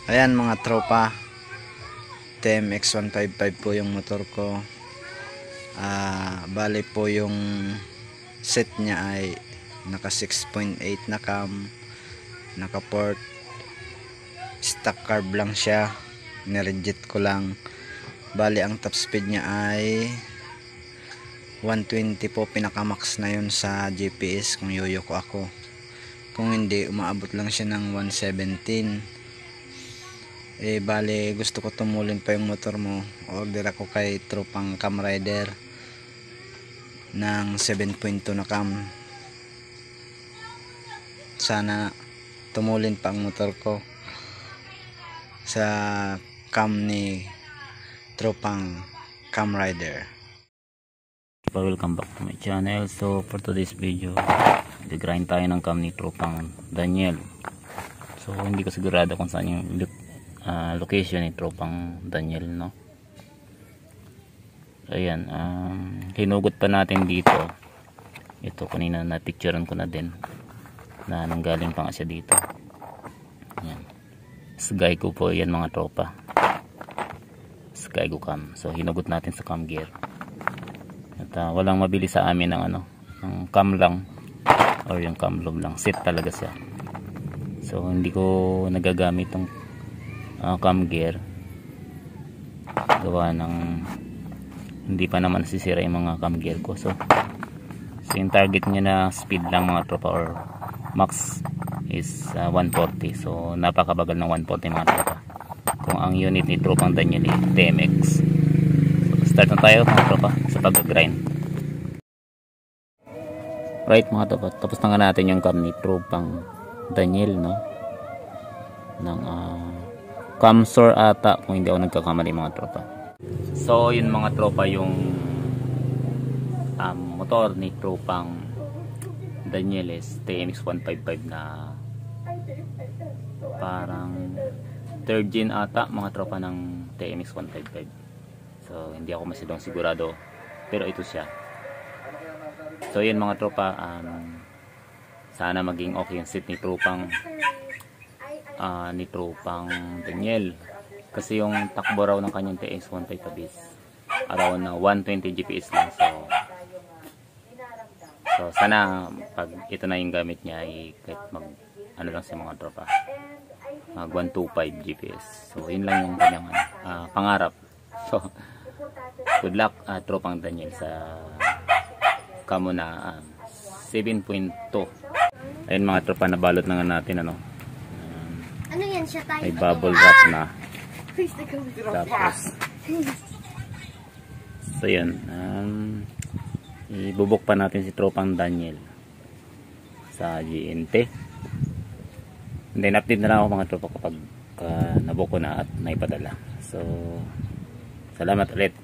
Ayan mga tropa, TMX 155 po yung motor ko. Bali po yung set niya ay naka 6.8 na cam, naka port, stock carb lang siya, nireject ko lang. Bali ang top speed niya ay 120 po, pinaka max na yun sa GPS kung yoyoko ako. Kung hindi, umaabot lang siya ng 117. Bale gusto ko tumulin pa yung motor mo, order ako kay tropang cam rider ng 7.2 na cam. Sana tumulin pa ang motor ko sa cam ni tropang cam rider. Welcome back to my channel. So for today's video, grind tayo ng cam ni tropang Daniel. So hindi ko sigurado kung saan yung location ni tropang Daniel, no? Ayan, hinugot pa natin dito. Ito kanina na picturean ko na din na nanggaling pa nga siya dito. Ayan, Skygo po yan mga tropa, Skygo cam. So hinugot natin sa cam gear. At walang mabili sa amin ng ng cam lang or yung cam loom lang, set talaga siya. So hindi ko nagagamit ng cam gear, gawa ng hindi pa naman nasisira yung mga cam gear ko. So yung target niya na speed lang mga tropa or max is 140. So napakabagal ng 140 mga tropa kung ang unit ni tropang Daniel ay TMX. So start na tayo mga tropa sa pag-grind. Right mga tropa, tapos na nga natin yung cam ni tropang Daniel, no, ng Camsor ata kung hindi ako nagkakamali mga tropa. So yun mga tropa yung motor ni tropang Daniel is TMX 155 na parang third gen ata mga tropa ng TMX 155. So hindi ako masyadong sigurado pero ito siya. So yun mga tropa, sana maging okay yung set ni tropang Daniel, kasi yung takbo raw ng kanyang TMX 155 is around na 120 GPS lang. So sana pag ito na yung gamit niya ay kahit mag lang siya mga tropa, mag 125 GPS. So yun lang yung kanyang pangarap. So good luck tropang Daniel sa kamo na 7.2. Ayun mga tropa, nabalot na nga natin ano yan siya tayo? May bubble wrap na. Tapos so yun, ibubok pa natin si tropang Daniel sa GNT. And then update na lang ako mga tropa kapag nabuko na at naipadala. So salamat ulit.